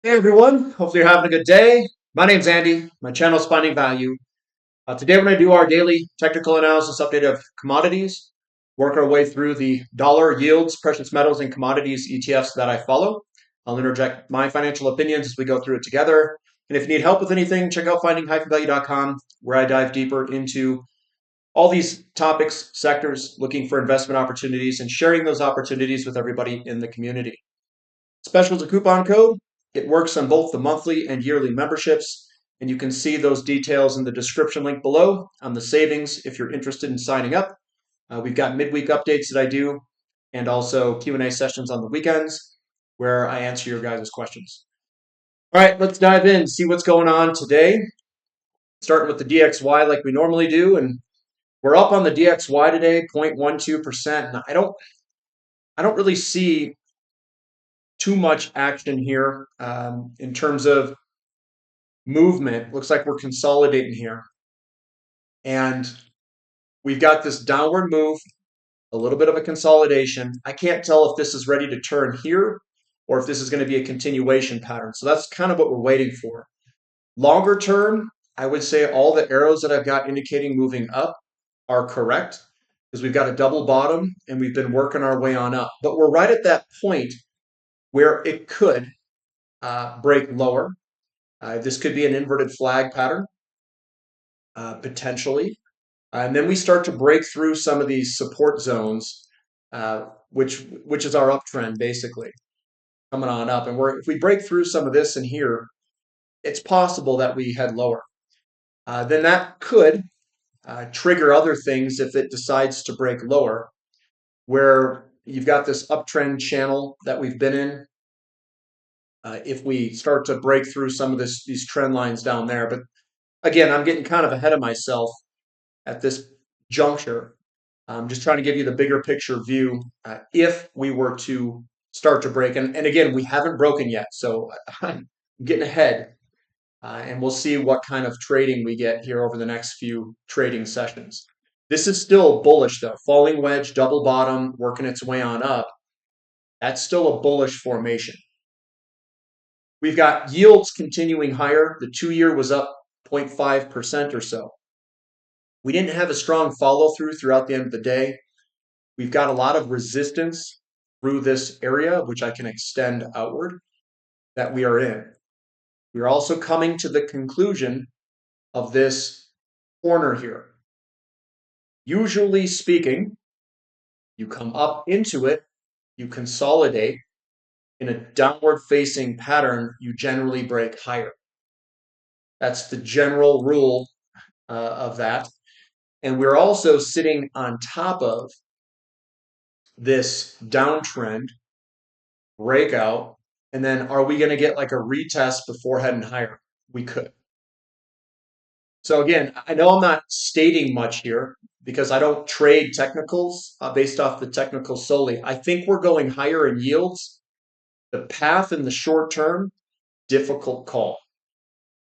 Hey everyone, hopefully you're having a good day. My name's Andy. My channel's Finding Value. Today we're going to do our daily technical analysis update of commodities, work our way through the dollar yields, precious metals, and commodities ETFs that I follow. I'll interject my financial opinions as we go through it together. And if you need help with anything, check out finding-value.com, where I dive deeper into all these topics, sectors, looking for investment opportunities, and sharing those opportunities with everybody in the community. Special is a coupon code. It works on both the monthly and yearly memberships, and you can see those details in the description link below on the savings if you're interested in signing up. We've got midweek updates that I do, and also Q&A sessions on the weekends where I answer your guys' questions. All right, let's dive in, see what's going on today. Starting with the DXY like we normally do, and we're up on the DXY today, 0.12%. And I don't really see too much action here in terms of movement. Looks like we're consolidating here. And we've got this downward move, a little bit of a consolidation. I can't tell if this is ready to turn here or if this is going to be a continuation pattern. So that's kind of what we're waiting for. Longer term, I would say all the arrows that I've got indicating moving up are correct because we've got a double bottom and we've been working our way on up. But we're right at that point where it could break lower. This could be an inverted flag pattern, potentially. And then we start to break through some of these support zones, which is our uptrend, basically, coming on up. And if we break through some of this in here, it's possible that we head lower. Then that could trigger other things if it decides to break lower, where you've got this uptrend channel that we've been in. If we start to break through some of these trend lines down there. But again, I'm getting kind of ahead of myself at this juncture. I'm just trying to give you the bigger picture view if we were to start to break. And again, we haven't broken yet, so I'm getting ahead. And we'll see what kind of trading we get here over the next few trading sessions. This is still bullish, though. Falling wedge, double bottom, working its way on up. That's still a bullish formation. We've got yields continuing higher. The 2-year was up 0.5% or so. We didn't have a strong follow through throughout the end of the day. We've got a lot of resistance through this area, which I can extend outward, that we are in. We're also coming to the conclusion of this corner here. Usually speaking, you come up into it, you consolidate. In a downward facing pattern, you generally break higher. That's the general rule of that. And we're also sitting on top of this downtrend breakout. And then are we going to get like a retest before heading higher? We could. So again, I know I'm not stating much here because I don't trade technicals based off the technical solely. I think we're going higher in yields. The path in the short term, difficult call.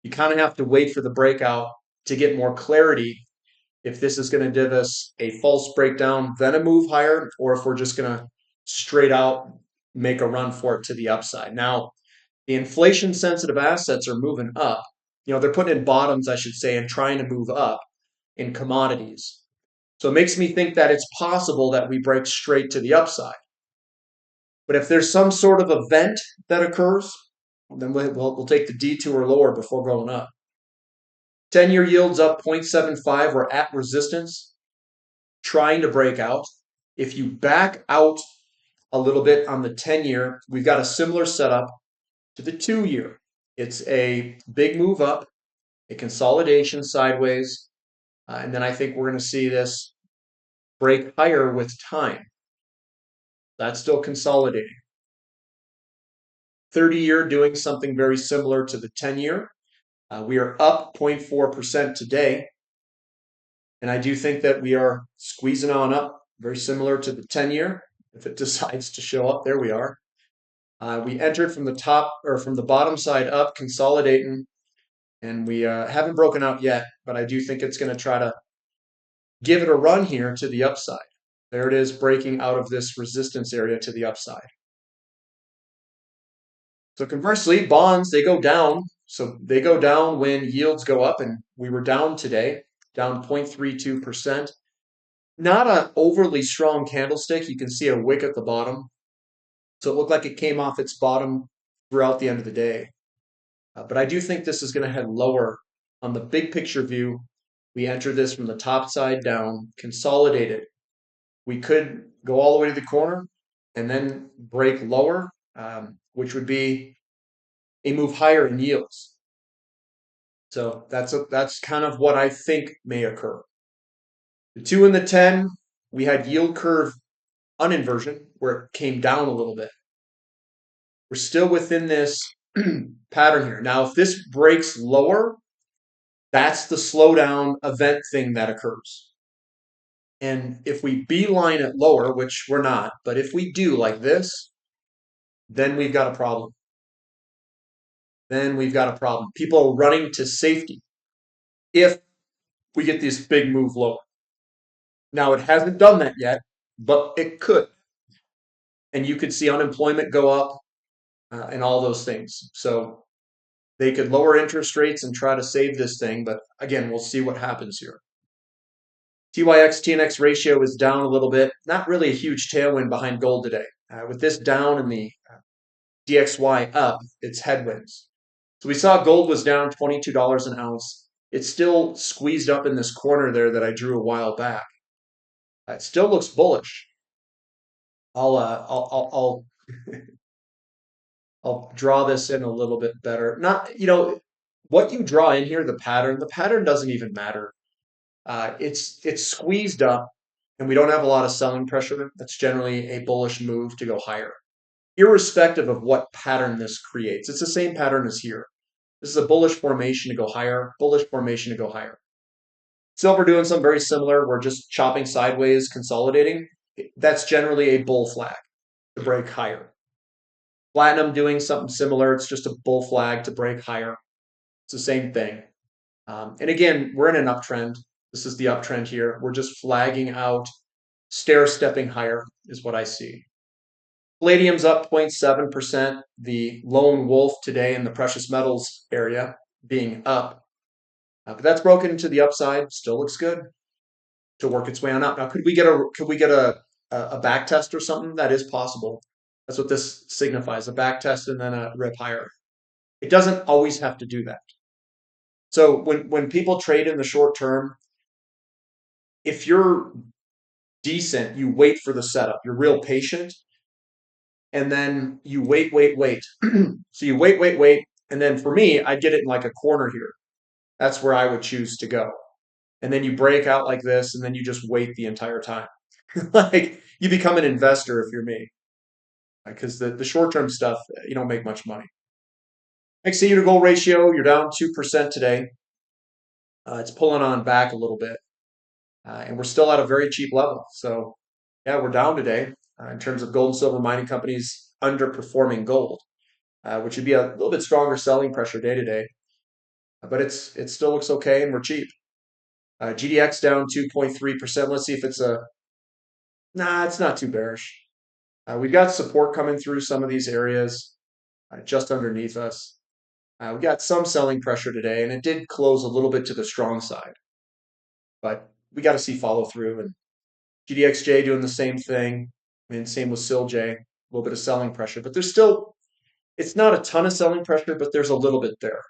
You kind of have to wait for the breakout to get more clarity if this is going to give us a false breakdown, then a move higher, or if we're just going to straight out make a run for it to the upside. Now, the inflation sensitive assets are moving up. They're putting in bottoms, I should say, and trying to move up in commodities. So it makes me think that it's possible that we break straight to the upside. But if there's some sort of event that occurs, then we'll take the detour lower before going up. 10-year yields up 0.75. We're at resistance, trying to break out. If you back out a little bit on the 10-year, we've got a similar setup to the 2-year. It's a big move up, a consolidation sideways, and then I think we're going to see this break higher with time. That's still consolidating. 30-year doing something very similar to the 10-year. We are up 0.4% today, and I do think that we are squeezing on up, very similar to the 10-year. If it decides to show up, there we are. We entered from the top or from the bottom side up, consolidating, and we haven't broken out yet, but I do think it's going to try to give it a run here to the upside. There it is, breaking out of this resistance area to the upside. So conversely, bonds, they go down. So they go down when yields go up, and we were down today, down 0.32%. Not an overly strong candlestick. You can see a wick at the bottom. So it looked like it came off its bottom throughout the end of the day. But I do think this is going to head lower on the big picture view. We enter this from the top side down, consolidated. We could go all the way to the corner and then break lower, which would be a move higher in yields. So that's kind of what I think may occur. The 2 and the 10, we had yield curve uninversion where it came down a little bit. We're still within this pattern here. Now, if this breaks lower, that's the slowdown event thing that occurs. And if we beeline it lower, which we're not, but if we do like this, then we've got a problem. Then we've got a problem. People are running to safety if we get this big move lower. Now, it hasn't done that yet, but it could. And you could see unemployment go up and all those things. So they could lower interest rates and try to save this thing. But again, we'll see what happens here. TYX TNX ratio is down a little bit. Not really a huge tailwind behind gold today. With this down and the DXY up, it's headwinds. So we saw gold was down $22 an ounce. It's still squeezed up in this corner there that I drew a while back. It still looks bullish. I'll I'll draw this in a little bit better. Not, what you draw in here, the pattern doesn't even matter. It's squeezed up, and we don't have a lot of selling pressure. That's generally a bullish move to go higher, irrespective of what pattern this creates. It's the same pattern as here. This is a bullish formation to go higher, bullish formation to go higher. Silver doing something very similar. We're just chopping sideways, consolidating. That's generally a bull flag to break higher. Platinum doing something similar. It's just a bull flag to break higher. It's the same thing. And again, we're in an uptrend. This is the uptrend here. We're just flagging out, stair-stepping higher is what I see. Palladium's up 0.7%. The lone wolf today in the precious metals area being up. But that's broken into the upside. Still looks good to work its way on up. Now, could we get a back test or something? That is possible. That's what this signifies, a back test and then a rip higher. It doesn't always have to do that. So when people trade in the short term, if you're decent, you wait for the setup. You're real patient. And then you wait. So you wait. And then for me, I get it in like a corner here. That's where I would choose to go. And then you break out like this, and then you just wait the entire time. Like you become an investor if you're me. Because the short-term stuff, you don't make much money. XAU to gold ratio, you're down 2% today. It's pulling on back a little bit. And we're still at a very cheap level. So, yeah, we're down today in terms of gold and silver mining companies underperforming gold, which would be a little bit stronger selling pressure day to day. But it still looks okay, and we're cheap. GDX down 2.3%. Let's see if it's nah, it's not too bearish. We've got support coming through some of these areas just underneath us. We got some selling pressure today, and it did close a little bit to the strong side. But we got to see follow through. And GDXJ doing the same thing. I mean, same with SILJ, a little bit of selling pressure. But there's still, it's not a ton of selling pressure, but there's a little bit there.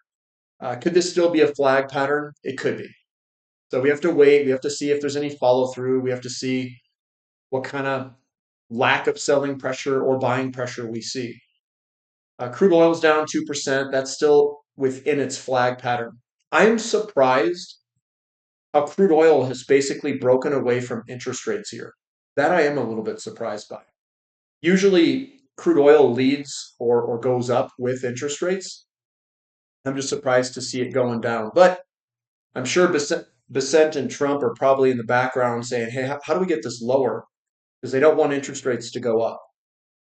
Could this still be a flag pattern? It could be. So we have to wait. We have to see if there's any follow through. We have to see what kind of lack of selling pressure or buying pressure we see. Crude oil is down 2%. That's still within its flag pattern. I'm surprised how crude oil has basically broken away from interest rates here. That I am a little bit surprised by. Usually crude oil leads or goes up with interest rates. I'm just surprised to see it going down. But I'm sure Bissent and Trump are probably in the background saying, hey, how do we get this lower? Because they don't want interest rates to go up.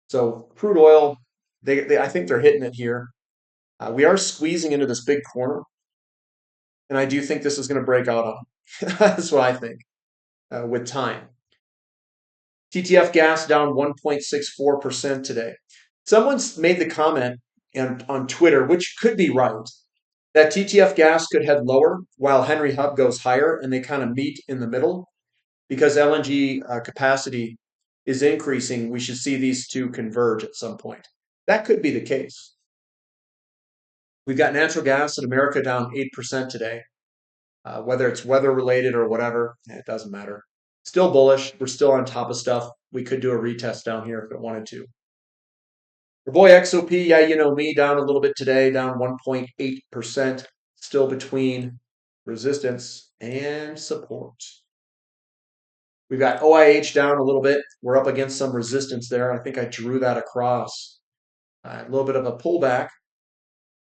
So crude oil, I think they're hitting it here. We are squeezing into this big corner. And I do think this is going to break out on. That's what I think with time. TTF gas down 1.64% today. Someone's made the comment, and on Twitter, which could be right, that TTF gas could head lower while Henry Hub goes higher, and they kind of meet in the middle because LNG capacity is increasing. We should see these two converge at some point. That could be the case. We've got natural gas in America down 8% today. Whether it's weather related or whatever, it doesn't matter. Still bullish. We're still on top of stuff. We could do a retest down here if it wanted to. Your boy XOP, yeah, you know me, down a little bit today, down 1.8%, still between resistance and support. We've got OIH down a little bit. We're up against some resistance there. I think I drew that across. A little bit of a pullback,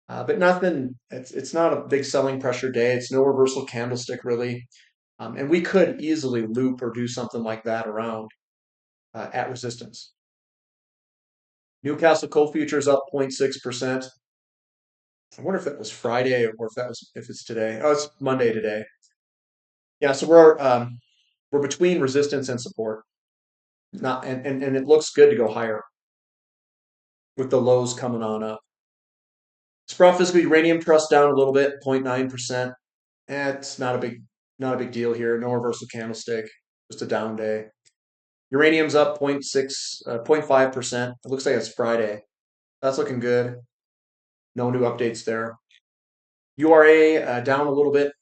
but nothing. It's not a big selling pressure day. It's no reversal candlestick really, and we could easily loop or do something like that around at resistance. Newcastle Coal Futures up 0.6%. I wonder if that was Friday or if it's today. Oh, it's Monday today. Yeah, so we're between resistance and support. Not and it looks good to go higher with the lows coming on up. Sprott Physical Uranium Trust down a little bit, 0.9%. It's not a big deal here. No reversal candlestick, just a down day. Uranium's up 0.5%. It looks like it's Friday. That's looking good. No new updates there. URA down a little bit.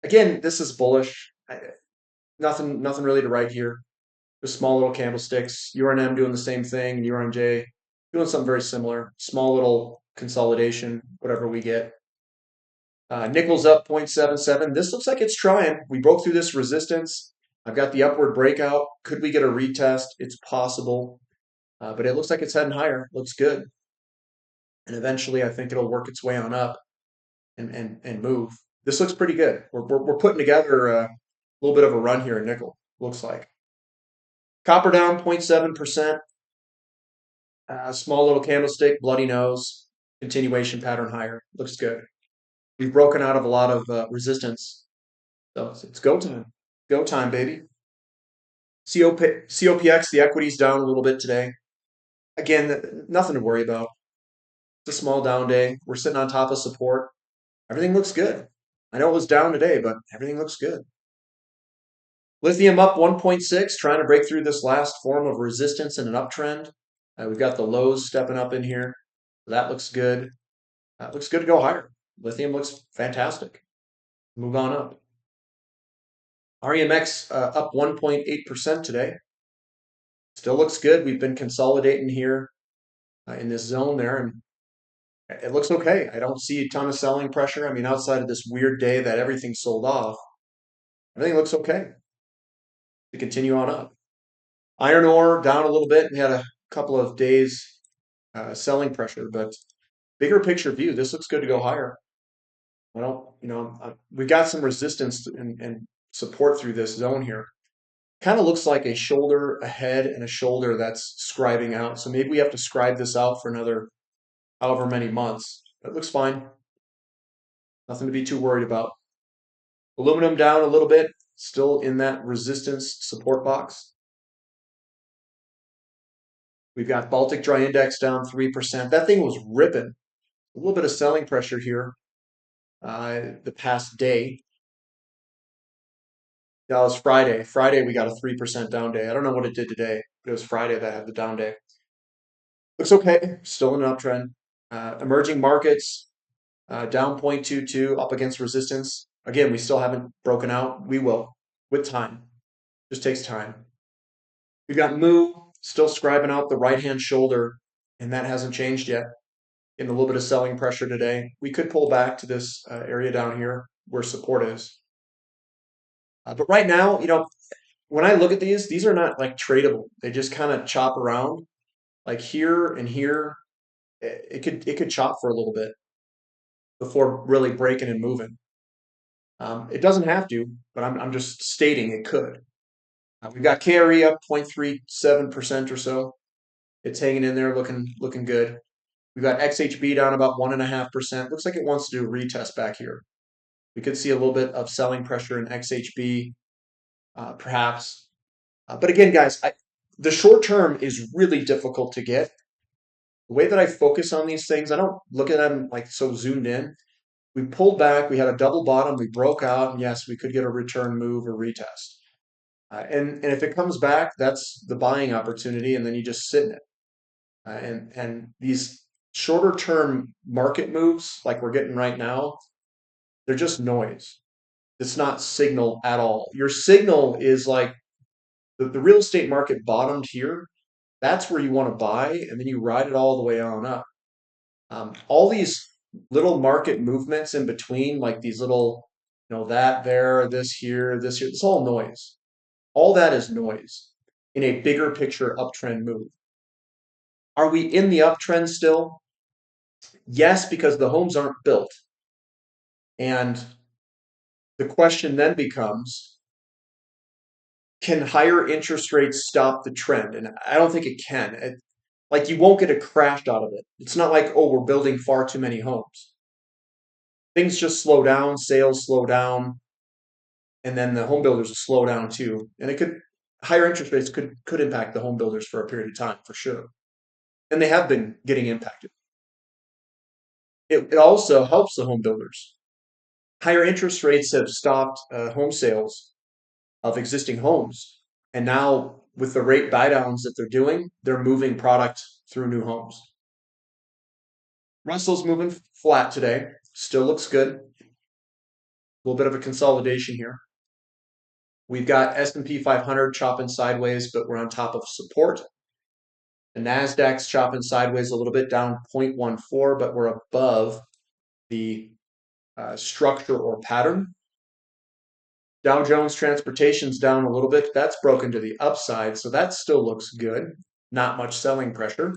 Again, this is bullish. Nothing really to write here. Just small little candlesticks. URNM doing the same thing, and URNJ doing something very similar. Small little consolidation, whatever we get. Nickel's up 0.77. This looks like it's trying. We broke through this resistance. I've got the upward breakout. Could we get a retest? It's possible. But it looks like it's heading higher. Looks good. And eventually, I think it'll work its way on up and move. This looks pretty good. We're putting together a little bit of a run here in nickel, looks like. Copper down 0.7%. Small little candlestick, bloody nose, continuation pattern higher. Looks good. We've broken out of a lot of resistance. So it's go time. Go time, baby. COPX, the equity's down a little bit today. Again, nothing to worry about. It's a small down day. We're sitting on top of support. Everything looks good. I know it was down today, but everything looks good. Lithium up 1.6, trying to break through this last form of resistance in an uptrend. We've got the lows stepping up in here. That looks good. Looks good to go higher. Lithium looks fantastic. Move on up. REMX up 1.8% today. Still looks good. We've been consolidating here in this zone there, and it looks okay. I don't see a ton of selling pressure. I mean, outside of this weird day that everything sold off, everything looks okay. To continue on up. Iron ore down a little bit. We had a couple of days selling pressure, but bigger picture view, this looks good to go higher. I don't, we've got some resistance and support through this zone here. Kind of looks like a shoulder, a head, and a shoulder that's scribing out. So maybe we have to scribe this out for another however many months. That looks fine. Nothing to be too worried about. Aluminum down a little bit, still in that resistance support box. We've got Baltic Dry Index down 3%. That thing was ripping. A little bit of selling pressure here the past day. That was Friday. Friday, we got a 3% down day. I don't know what it did today, but it was Friday that had the down day. Looks okay. Still in an uptrend. Emerging markets down 0.22, up against resistance. Again, we still haven't broken out. We will with time. Just takes time. We've got Moo still scribing out the right-hand shoulder, and that hasn't changed yet. In a little bit of selling pressure today. We could pull back to this area down here where support is. But right now, when I look at these are not like tradable. They just kind of chop around. Like here and here, it could chop for a little bit before really breaking and moving. It doesn't have to, but I'm just stating it could. We've got KRE up 0.37% or so. It's hanging in there, looking good. We've got XHB down about 1.5%. Looks like it wants to do a retest back here. We could see a little bit of selling pressure in XHB, perhaps. But again, guys, the short term is really difficult to get. The way that I focus on these things, I don't look at them like so zoomed in. We pulled back, we had a double bottom, we broke out, and yes, we could get a return move or retest. And if it comes back, that's the buying opportunity, and then you just sit in it. And these shorter term market moves, like we're getting right now, they're just noise. It's not signal at all. Your signal is like the real estate market bottomed here. That's where you want to buy, and then you ride it all the way on up. All these little market movements in between, like these little, that there, this here, it's all noise. All that is noise in a bigger picture uptrend move. Are we in the uptrend still? Yes, because the homes aren't built. And the question then becomes, can higher interest rates stop the trend? And I don't think it can. Like you won't get a crash out of it. It's not like, oh, we're building far too many homes. Things just slow down, sales slow down, and then the home builders will slow down too. And higher interest rates could impact the home builders for a period of time for sure. And they have been getting impacted. It also helps the home builders. Higher interest rates have stopped home sales of existing homes. And now with the rate buy downs that they're doing, they're moving product through new homes. Russell's moving flat today. Still looks good. A little bit of a consolidation here. We've got S&P 500 chopping sideways, but we're on top of support. The Nasdaq's chopping sideways a little bit, down 0.14, but we're above the structure or pattern. Dow Jones Transportation's down a little bit. That's broken to the upside, so that still looks good. Not much selling pressure.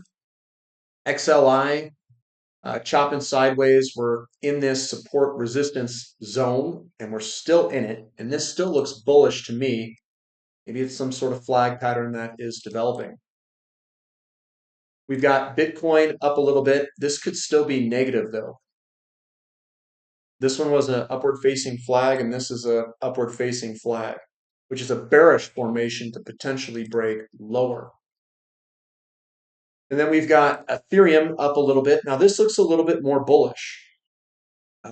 XLI chopping sideways. We're in this support resistance zone, and we're still in it. And this still looks bullish to me. Maybe it's some sort of flag pattern that is developing. We've got Bitcoin up a little bit. This could still be negative though. This one was an upward facing flag, and this is a upward facing flag, which is a bearish formation to potentially break lower. And then we've got Ethereum up a little bit. Now this looks a little bit more bullish,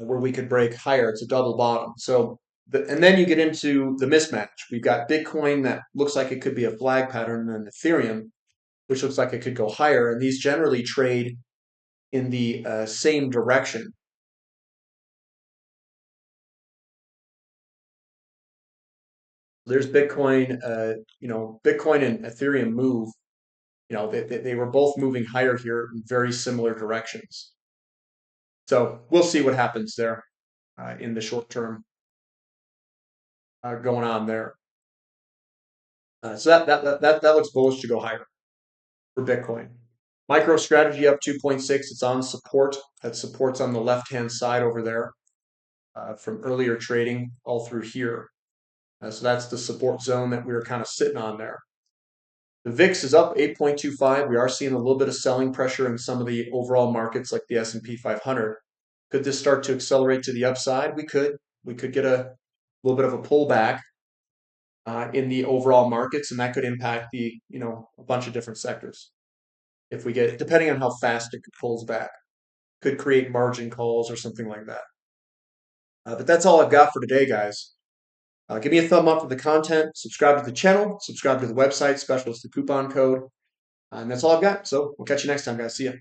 where we could break higher. It's a double bottom. So, and then you get into the mismatch. We've got Bitcoin that looks like it could be a flag pattern, and Ethereum, which looks like it could go higher. And these generally trade in the same direction. There's Bitcoin, Bitcoin and Ethereum move. They were both moving higher here in very similar directions. So we'll see what happens there in the short term going on there. So that looks bullish to go higher for Bitcoin. MicroStrategy up 2.6. It's on support. That support's on the left-hand side over there from earlier trading all through here. So that's the support zone that we were kind of sitting on there. The VIX is up 8.25. We are seeing a little bit of selling pressure in some of the overall markets like the S&P 500. Could this start to accelerate to the upside? We could. We could get a little bit of a pullback in the overall markets, and that could impact a bunch of different sectors. If we get, depending on how fast it pulls back, could create margin calls or something like that. But that's all I've got for today, guys. Give me a thumb up for the content, subscribe to the channel, subscribe to the website, special is the coupon code. And that's all I've got. So we'll catch you next time, guys. See ya.